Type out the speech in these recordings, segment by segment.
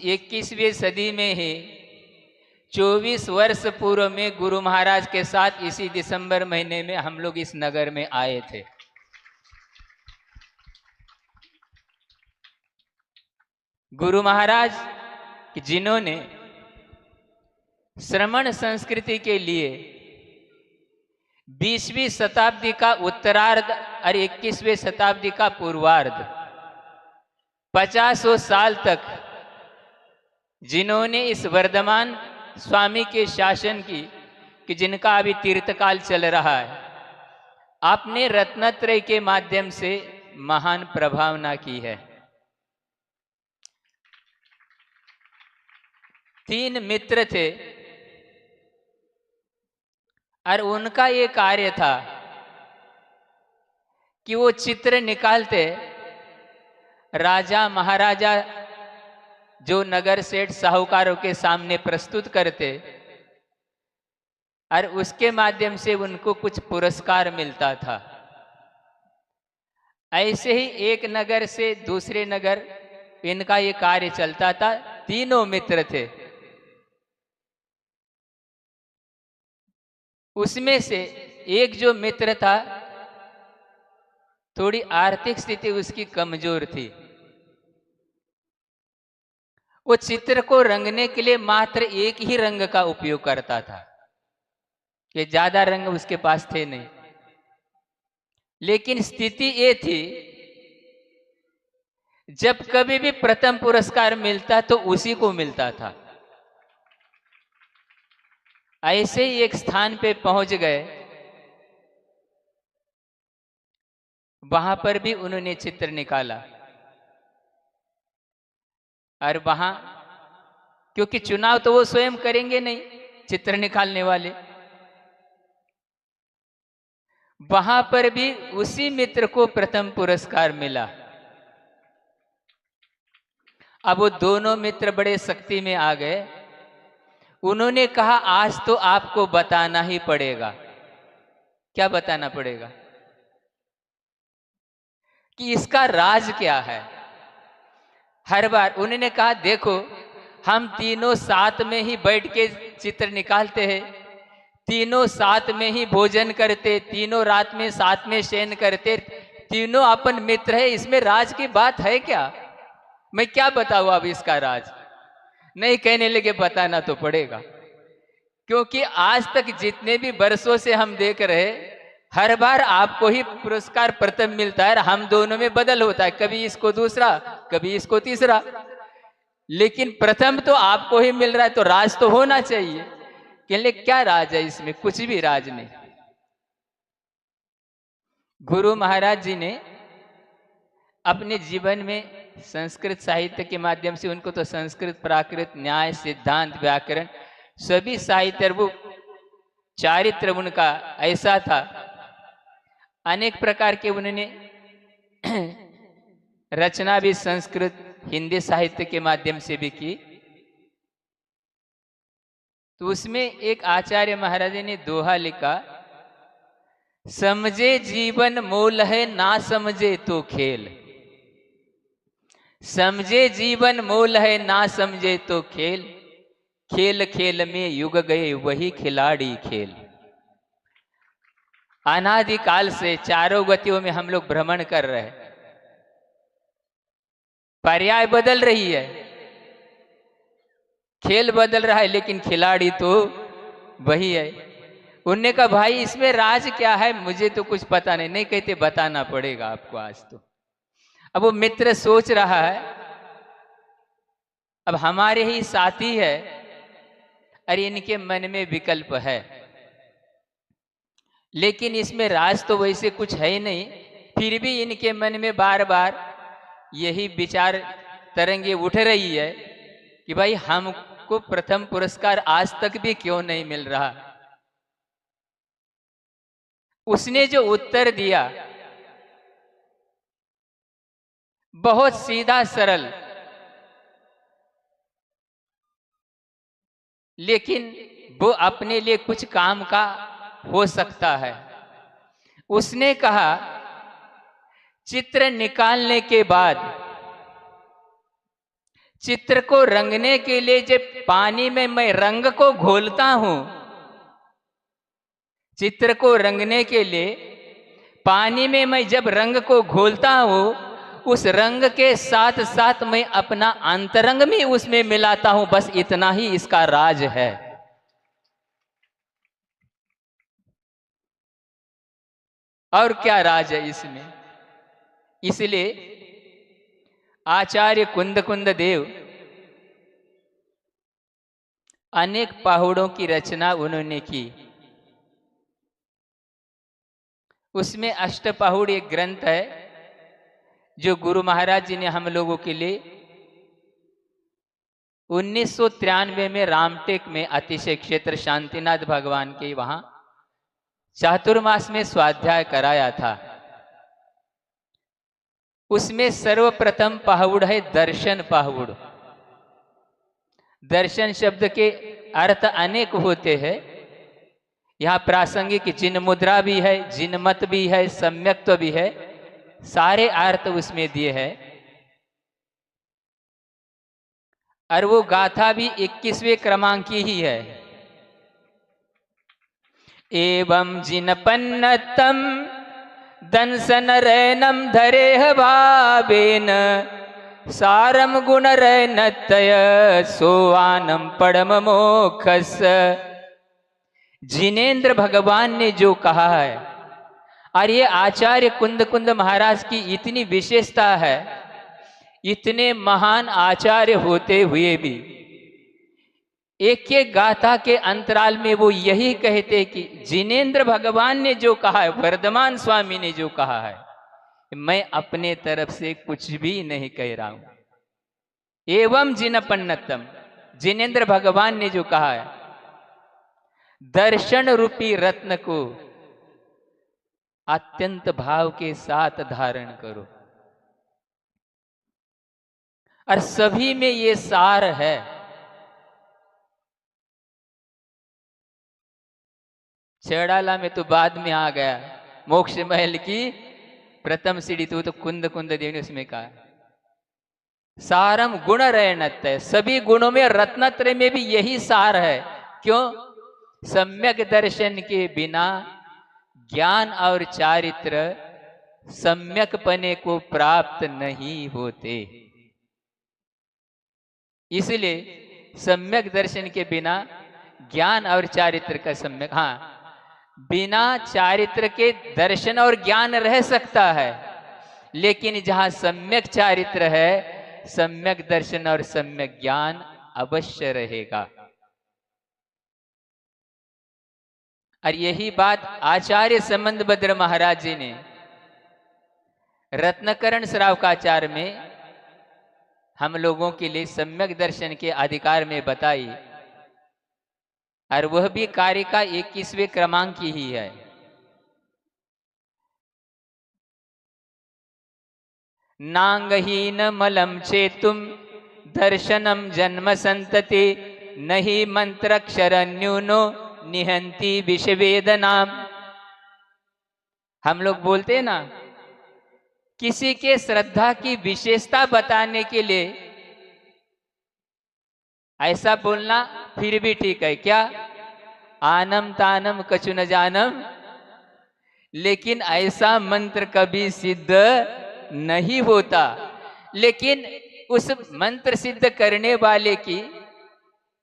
इस 21वीं सदी में ही 24 वर्ष पूर्व में गुरु महाराज के साथ इसी दिसंबर महीने में हम लोग इस नगर में आए थे। गुरु महाराज जिन्होंने श्रमण संस्कृति के लिए 20वीं शताब्दी का उत्तरार्ध और 21वीं शताब्दी का पूर्वार्ध 50 साल तक जिन्होंने इस वर्धमान स्वामी के शासन की कि जिनका अभी तीर्थकाल चल रहा है, आपने रत्नत्रय के माध्यम से महान प्रभावना की है। 3 मित्र थे और उनका ये कार्य था कि वो चित्र निकालते, राजा महाराजा जो नगर सेठ साहूकारों के सामने प्रस्तुत करते और उसके माध्यम से उनको कुछ पुरस्कार मिलता था। ऐसे ही एक नगर से दूसरे नगर इनका ये कार्य चलता था। तीनों मित्र थे। उसमें से एक जो मित्र था, थोड़ी आर्थिक स्थिति उसकी कमजोर थी। वो चित्र को रंगने के लिए मात्र एक ही रंग का उपयोग करता था, कि ज्यादा रंग उसके पास थे नहीं। लेकिन स्थिति ये थी, जब कभी भी प्रथम पुरस्कार मिलता तो उसी को मिलता था। ऐसे ही एक स्थान पे पहुंच गए, वहां पर भी उन्होंने चित्र निकाला और वहां, क्योंकि चुनाव तो वो स्वयं करेंगे नहीं, चित्र निकालने वाले, वहां पर भी उसी मित्र को प्रथम पुरस्कार मिला। अब वो दोनों मित्र बड़े शक्ति में आ गए। उन्होंने कहा आज तो आपको बताना ही पड़ेगा। क्या बताना पड़ेगा? कि इसका राज क्या है। हर बार उन्होंने कहा देखो, हम तीनों साथ में ही बैठ के चित्र निकालते हैं, तीनों साथ में ही भोजन करते, तीनों रात में साथ में शयन करते, तीनों अपन मित्र है, इसमें राज की बात है क्या? मैं क्या बताऊं अब इसका राज? नहीं, कहने लगे बताना तो पड़ेगा, क्योंकि आज तक जितने भी वर्षों से हम देख रहे, हर बार आपको ही पुरस्कार प्रथम मिलता है, हम दोनों में बदल होता है, कभी इसको दूसरा, कभी इसको तीसरा, लेकिन प्रथम तो आपको ही मिल रहा है, तो राज तो होना चाहिए। कहने क्या राज है इसमें? कुछ भी राज नहीं। गुरु महाराज जी ने अपने जीवन में संस्कृत साहित्य के माध्यम से, उनको तो संस्कृत, प्राकृत, न्याय, सिद्धांत, व्याकरण सभी साहित्य, वो चारित्र उनका ऐसा था। अनेक प्रकार के उन्होंने रचना भी संस्कृत, हिंदी साहित्य के माध्यम से भी की। तो उसमें एक आचार्य महाराज ने दोहा लिखा, समझे जीवन मोल है, ना समझे तो खेल। समझे जीवन मोल है, ना समझे तो खेल। खेल खेल में युग गए, वही खिलाड़ी खेल। अनादिकाल से चारों गतियों में हम लोग भ्रमण कर रहे हैं, पर्याय बदल रही है, खेल बदल रहा है, लेकिन खिलाड़ी तो वही है। उनने कहा भाई इसमें राज क्या है? मुझे तो कुछ पता नहीं। नहीं, कहते बताना पड़ेगा आपको आज तो। अब वो मित्र सोच रहा है, अब हमारे ही साथी है, अरे इनके मन में विकल्प है, लेकिन इसमें राज तो वैसे कुछ है ही नहीं। फिर भी इनके मन में बार बार यही विचार तरंगे उठ रही है कि भाई हमको प्रथम पुरस्कार आज तक भी क्यों नहीं मिल रहा। उसने जो उत्तर दिया बहुत सीधा सरल, लेकिन वो अपने लिए कुछ काम का हो सकता है। उसने कहा चित्र निकालने के बाद चित्र को रंगने के लिए जब पानी में मैं रंग को घोलता हूं, चित्र को रंगने के लिए पानी में मैं जब रंग को घोलता हूं, उस रंग के साथ साथ मैं अपना अंतरंग भी उसमें मिलाता हूं। बस इतना ही इसका राज है। और क्या राज है इसमें? इसलिए आचार्य कुंद देव अनेक पहाड़ों की रचना उन्होंने की। उसमें अष्टपहुड़ एक ग्रंथ है जो गुरु महाराज जी ने हम लोगों के लिए 1993 में रामटेक में अतिशय क्षेत्र शांतिनाथ भगवान के वहां चातुर्मास में स्वाध्याय कराया था। उसमें सर्वप्रथम पहाड़ है दर्शन पहाड़। दर्शन शब्द के अर्थ अनेक होते हैं। यहाँ प्रासंगिक जिन मुद्रा भी है, जिन मत भी है, सम्यक्त्व भी है, सारे अर्थ उसमें दिए हैं। और वो गाथा भी 21वें क्रमांक की ही है। एवं जिनपन्नतम दंसन रैनम धरेह भावेन सारम गुण रैनतय सोवानम पड़म मोखस। जिनेन्द्र भगवान ने जो कहा है, और ये आचार्य कुंद महाराज की इतनी विशेषता है, इतने महान आचार्य होते हुए भी एक एक गाथा के अंतराल में वो यही कहते कि जिनेन्द्र भगवान ने जो कहा है, वर्धमान स्वामी ने जो कहा है, मैं अपने तरफ से कुछ भी नहीं कह रहा हूं। एवं जिनपन्नतम, जिनेन्द्र भगवान ने जो कहा है, दर्शन रूपी रत्न को अत्यंत भाव के साथ धारण करो। और सभी में ये सार है। छेड़ाला में तो बाद में आ गया, मोक्ष महल की प्रथम सीढ़ी तो कुंद देव ने उसमें कहा सारम गुण रैनत। सभी गुणों में रत्नत्रय में भी यही सार है। क्यों? सम्यक दर्शन के बिना ज्ञान और चारित्र सम्यक पने को प्राप्त नहीं होते। इसलिए सम्यक दर्शन के बिना ज्ञान और चारित्र का सम्यक, बिना चारित्र के दर्शन और ज्ञान रह सकता है, लेकिन जहां सम्यक चारित्र है, सम्यक दर्शन और सम्यक ज्ञान अवश्य रहेगा। और यही बात आचार्य संबंधभद्र महाराज जी ने रत्नकरण श्रावकाचार में हम लोगों के लिए सम्यक दर्शन के अधिकार में बताई। और वह भी कार्य का 21वें क्रमांक की ही है। नांगहीन मलम चेतुम दर्शनम जन्म संतति नहीं मंत्रक्षर न्यूनो निहंती विषवेदनाम। हम लोग बोलते हैं ना, किसी के श्रद्धा की विशेषता बताने के लिए ऐसा बोलना फिर भी ठीक है। क्या? आनम तानम कछु न जानम। लेकिन ऐसा मंत्र कभी सिद्ध नहीं होता। लेकिन उस मंत्र सिद्ध करने वाले की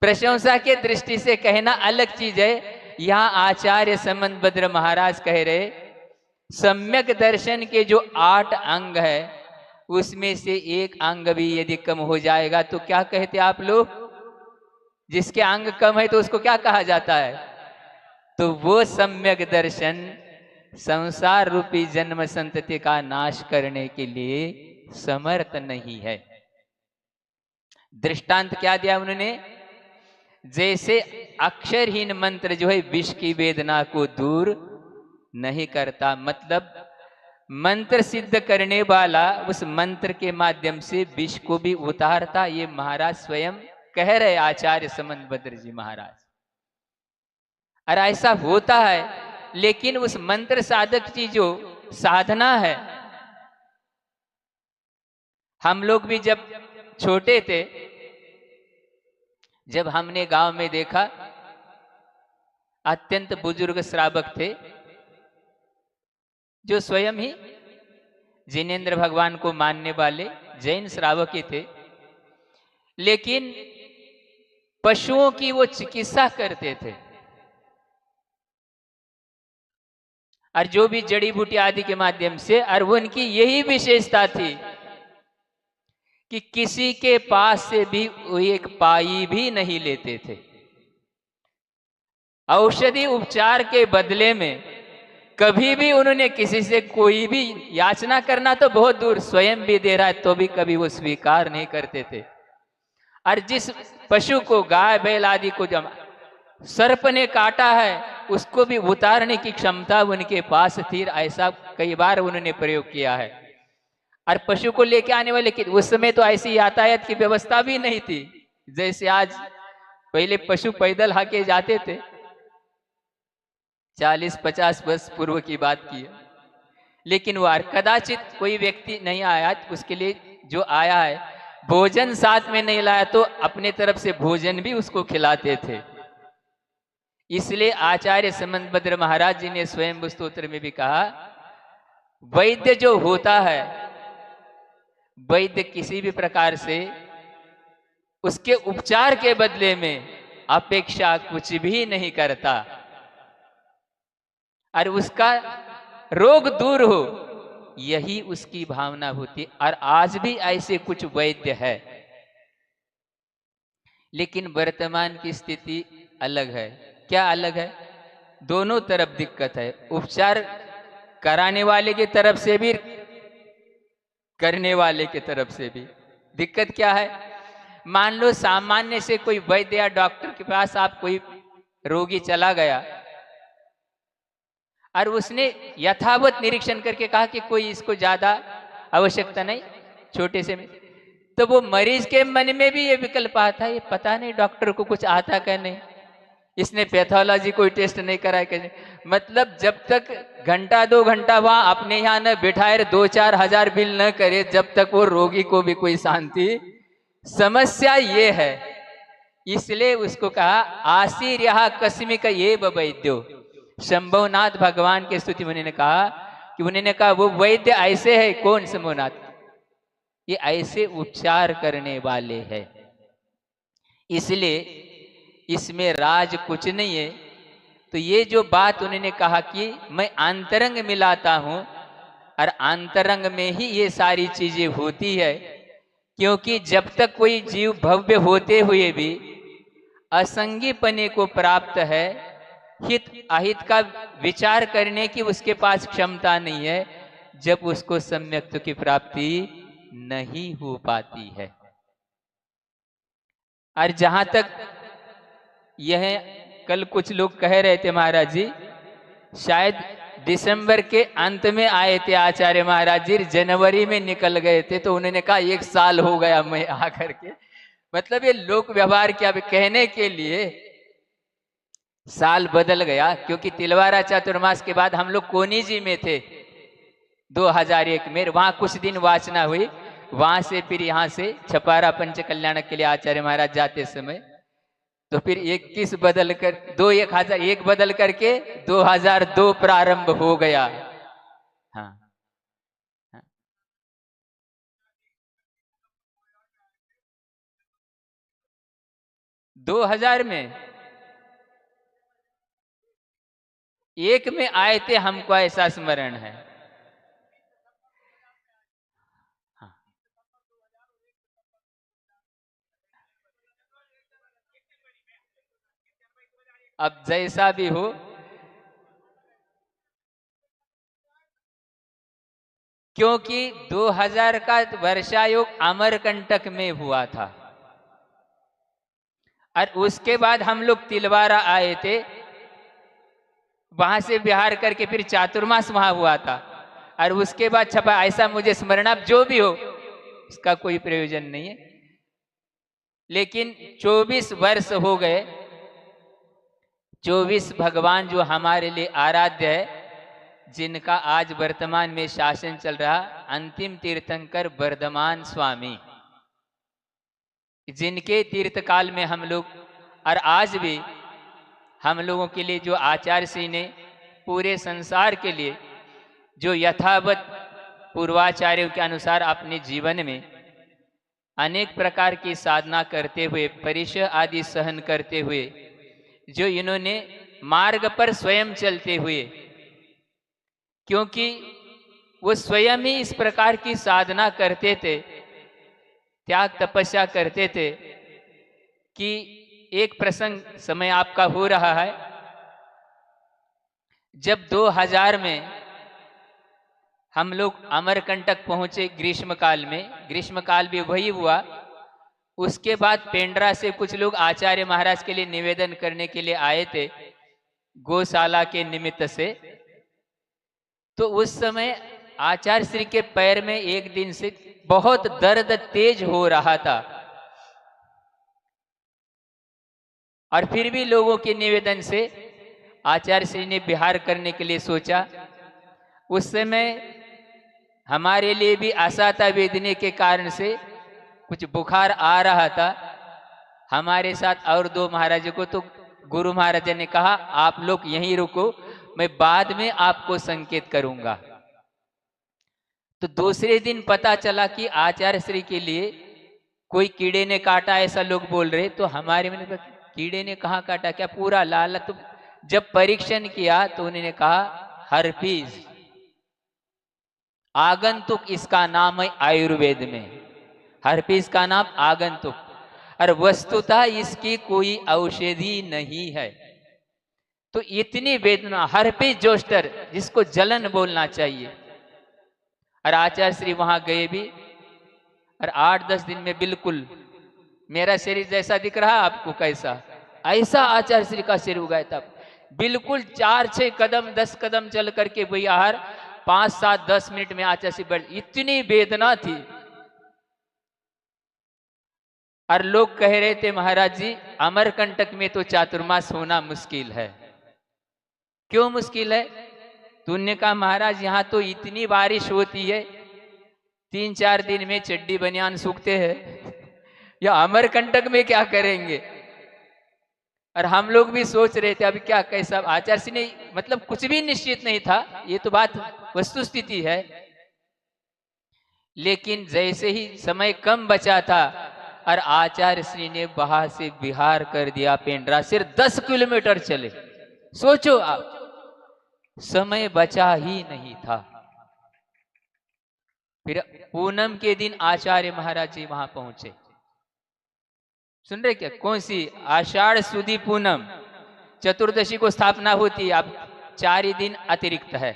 प्रशंसा के दृष्टि से कहना अलग चीज है। यहां आचार्य संबंधभद्र महाराज कह रहे, सम्यक दर्शन के जो 8 अंग है, उसमें से एक अंग भी यदि कम हो जाएगा तो क्या कहते आप लोग? जिसके अंग कम है तो उसको क्या कहा जाता है? तो वो सम्यक दर्शन संसार रूपी जन्म संतति का नाश करने के लिए समर्थ नहीं है। दृष्टांत क्या दिया उन्होंने? जैसे अक्षरहीन मंत्र जो है विष की वेदना को दूर नहीं करता, मतलब मंत्र सिद्ध करने वाला उस मंत्र के माध्यम से विष को भी उतारता। ये महाराज स्वयं कह रहे, आचार्य संबंधभद्र जी महाराज। और ऐसा होता है, लेकिन उस मंत्र साधक की जो साधना है, हम लोग भी जब छोटे थे, जब हमने गांव में देखा, अत्यंत बुजुर्ग श्रावक थे जो स्वयं ही जिनेंद्र भगवान को मानने वाले जैन श्रावक ही थे, लेकिन पशुओं की वो चिकित्सा करते थे। और जो भी जड़ी बूटी आदि के माध्यम से, और उनकी यही विशेषता थी कि किसी के पास से भी वो एक पाई भी नहीं लेते थे। औषधि उपचार के बदले में कभी भी उन्होंने किसी से कोई भी याचना करना तो बहुत दूर, स्वयं भी दे रहा है तो भी कभी वो स्वीकार नहीं करते थे। और जिस पशु को, गाय बैल आदि को जब सर्प ने काटा है, उसको भी उतारने की क्षमता उनके पास थी। ऐसा कई बार उन्होंने प्रयोग किया है। और पशु को लेके आने वाले की, उस समय तो ऐसी यातायात की व्यवस्था भी नहीं थी जैसे आज। पहले पशु पैदल हाके जाते थे, 40-50 वर्ष पूर्व की बात की है। लेकिन वह कदाचित कोई व्यक्ति नहीं आया, उसके लिए जो आया है भोजन साथ में नहीं लाया तो अपने तरफ से भोजन भी उसको खिलाते थे। इसलिए आचार्य समंतभद्र महाराज जी ने स्वयं स्तोत्र में भी कहा, वैद्य जो होता है, वैद्य किसी भी प्रकार से उसके उपचार के बदले में अपेक्षा कुछ भी नहीं करता, और उसका रोग दूर हो, यही उसकी भावना होती। और आज भी ऐसे कुछ वैद्य है, लेकिन वर्तमान की स्थिति अलग है। क्या अलग है? दोनों तरफ दिक्कत है, उपचार कराने वाले की तरफ से भी, करने वाले की तरफ से भी। दिक्कत क्या है? मान लो सामान्य से कोई वैद्य या डॉक्टर के पास आप कोई रोगी चला गया और उसने यथावत निरीक्षण करके कहा कि कोई इसको ज्यादा आवश्यकता नहीं, छोटे से में, तो वो मरीज के मन में भी ये विकल्प आता है, ये पता नहीं डॉक्टर को कुछ आता क्या नहीं, इसने पैथोलॉजी कोई टेस्ट नहीं करा है कैसे। मतलब जब तक घंटा 2 घंटा वहां अपने यहाँ न बिठाए 2-4 हजार बिल न करे, जब तक वो रोगी को भी कोई शांति। समस्या ये है, इसलिए उसको कहा आशीर यहा कस्मिक ये वैद्यो। शंभुनाथ भगवान के स्तुति में उन्होंने कहा कि उन्होंने कहा वो वैद्य ऐसे है। कौन? शंभुनाथ, ये ऐसे उपचार करने वाले हैं। इसलिए इसमें राज कुछ नहीं है। तो ये जो बात उन्होंने कहा कि मैं अंतरंग मिलाता हूं, और अंतरंग में ही ये सारी चीजें होती है, क्योंकि जब तक कोई जीव भव्य होते हुए भी असंगीपने को प्राप्त है, हित अहित का विचार करने की उसके पास क्षमता नहीं है, जब उसको सम्यक्त्व की प्राप्ति नहीं हो पाती है। और जहां तक यह कल कुछ लोग कह रहे थे महाराज जी, शायद दिसंबर के अंत में आए थे आचार्य महाराज जी, जनवरी में निकल गए थे, तो उन्होंने कहा 1 साल हो गया मैं आकर के। मतलब ये लोक व्यवहार क्या कहने के लिए साल बदल गया, क्योंकि तिलवारा चातुर्मास के बाद हम लोग कोनी जी में थे 2001 में, वहां कुछ दिन वाचना हुई, वहां से फिर यहाँ से छपारा पंच कल्याण के लिए आचार्य महाराज जाते समय, तो फिर 21 बदल कर 2001 बदल करके 2002 प्रारंभ हो गया। हाँ, हाँ। 2000 में 1 में आए थे, हमको ऐसा स्मरण है। हाँ। अब जैसा भी हो, क्योंकि 2000 का वर्षायोग अमरकंटक में हुआ था, और उसके बाद हम लोग तिलवारा आए थे, वहां से बिहार करके फिर चातुर्मास वहां हुआ था, और उसके बाद छपा, ऐसा मुझे स्मरण। अब जो भी हो इसका कोई प्रयोजन नहीं है, लेकिन 24 वर्ष हो गए। 24 भगवान जो हमारे लिए आराध्य है, जिनका आज वर्तमान में शासन चल रहा, अंतिम तीर्थंकर वर्धमान स्वामी, जिनके तीर्थ काल में हम लोग और आज भी हम लोगों के लिए जो आचार्य श्री ने पूरे संसार के लिए जो यथावत पूर्वाचार्यों के अनुसार अपने जीवन में अनेक प्रकार की साधना करते हुए, परीक्षा आदि सहन करते हुए, जो इन्होंने मार्ग पर स्वयं चलते हुए, क्योंकि वो स्वयं ही इस प्रकार की साधना करते थे, त्याग तपस्या करते थे कि एक प्रसंग समय आपका हो रहा है, जब 2000 में हम लोग अमरकंटक पहुंचे ग्रीष्म काल में, ग्रीष्म काल भी वही हुआ। उसके बाद पेंड्रा से कुछ लोग आचार्य महाराज के लिए निवेदन करने के लिए आए थे गौशाला के निमित्त से। तो उस समय आचार्य श्री के पैर में एक दिन से बहुत दर्द तेज हो रहा था, और फिर भी लोगों के निवेदन से आचार्य श्री ने विहार करने के लिए सोचा। उस समय हमारे लिए भी असाता वेदने के कारण से कुछ बुखार आ रहा था। हमारे साथ और 2 महाराजों को तो गुरु महाराज ने कहा आप लोग यहीं रुको, मैं बाद में आपको संकेत करूंगा। तो दूसरे दिन पता चला कि आचार्य श्री के लिए कोई कीड़े ने काटा, ऐसा लोग बोल रहे। तो हमारे मन में कीड़े ने कहाँ काटा, क्या पूरा लाल? तो जब परीक्षण किया तो उन्होंने कहा हर्पीज, आगंतुक इसका नाम है आयुर्वेद में, हर्पीज का नाम आगंतुक, और वस्तुतः इसकी कोई औषधि नहीं है। तो इतनी वेदना, हर्पीज जोस्टर, जिसको जलन बोलना चाहिए। और आचार्य श्री वहां गए भी, और 8-10 दिन में बिल्कुल मेरा शरीर जैसा दिख रहा आपको, कैसा, ऐसा आचार्य श्री का शरीर उगाया था। बिल्कुल 4-6 कदम 10 कदम चल करके वही आहार 5-7-10 मिनट में आचार्य श्री बढ़, इतनी वेदना थी। और लोग कह रहे थे महाराज जी अमरकंटक में तो चातुर्मास होना मुश्किल है। क्यों मुश्किल है? तूने कहा महाराज यहाँ तो इतनी बारिश होती है, 3-4 दिन में चड्डी बनियान सूखते हैं, या अमरकंटक में क्या करेंगे? और हम लोग भी सोच रहे थे अभी क्या कैसा। आचार्य श्री ने मतलब कुछ भी निश्चित नहीं था, ये तो बात वस्तुस्थिति है। लेकिन जैसे ही समय कम बचा था और आचार्य श्री ने वहां से विहार कर दिया पेंड्रा, सिर्फ 10 किलोमीटर चले। सोचो आप, समय बचा ही नहीं था। फिर पूनम के दिन आचार्य महाराज जी वहां पहुंचे। सुन रहे क्या? कौन सी? आषाढ़ सुदी पूनम, चतुर्दशी को स्थापना होती है, अब 4 ही दिन अतिरिक्त है।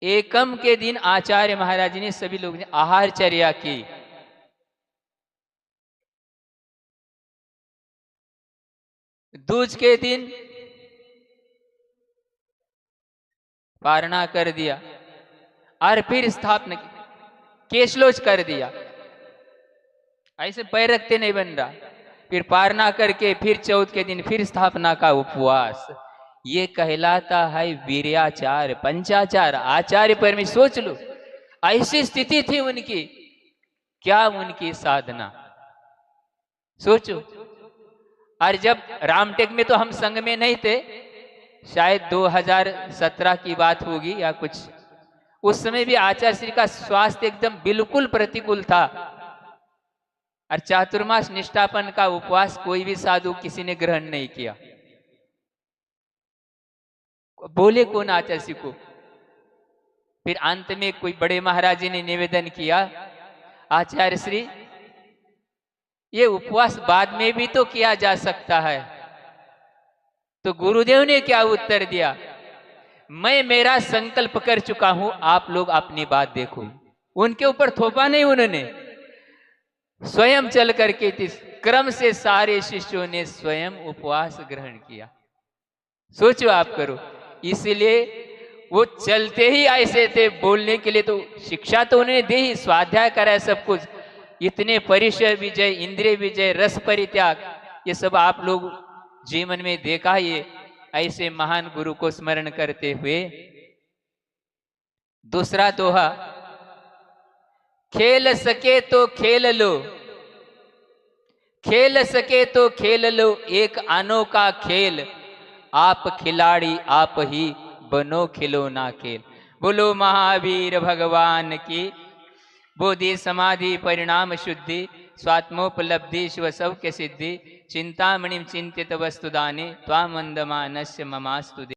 एकम के दिन आचार्य महाराज जी ने सभी लोगों ने आहारचर्या की। दूज के दिन पारणा कर दिया, और फिर स्थापना की, केशलोच कर दिया। ऐसे पैर रखते नहीं बन रहा। फिर पारणा करके फिर चौथ के दिन फिर स्थापना का उपवास। ये कहलाता है वीर्याचार, पंचाचार। आचार्य पर में सोच लो, ऐसी स्थिति थी उनकी, क्या उनकी साधना, सोचो। और जब रामटेक में तो हम संग में नहीं थे, शायद 2017 की बात होगी या कुछ, उस समय भी आचार्य श्री का स्वास्थ्य एकदम बिल्कुल प्रतिकूल था। और चातुर्मास निष्ठापन का उपवास कोई भी साधु किसी ने ग्रहण नहीं किया। बोले कौन आचार्य श्री को? फिर अंत में कोई बड़े महाराज जी ने निवेदन किया, आचार्य श्री ये उपवास बाद में भी तो किया जा सकता है। तो गुरुदेव ने क्या उत्तर दिया? मैं मेरा संकल्प कर चुका हूं, आप लोग अपनी बात देखो। उनके ऊपर थोपा नहीं, उन्होंने स्वयं चल करके क्रम से सारे शिष्यों ने स्वयं उपवास ग्रहण किया। सोचो आप करो। इसलिए वो चलते ही ऐसे थे, बोलने के लिए तो शिक्षा तो उन्होंने दी ही, स्वाध्याय कराया सब कुछ। इतने परिचय विजय, इंद्रिय विजय, रस परित्याग, ये सब आप लोग जीवन में देखा ही। ऐसे महान गुरु को स्मरण करते हुए दूसरा दोहा, खेल सके तो खेल लो, खेल सके तो खेल लो एक अनोखा खेल, आप खिलाड़ी आप ही बनो खिलौना खेल। बोलो महावीर भगवान की। बोधि समाधि परिणाम शुद्धि, स्वात्मोपलब्धि शिव सौख्य सिद्धि, चिंतामणिम चिंतित वस्तुदाने त्वामंदमानस्य ममास्तु।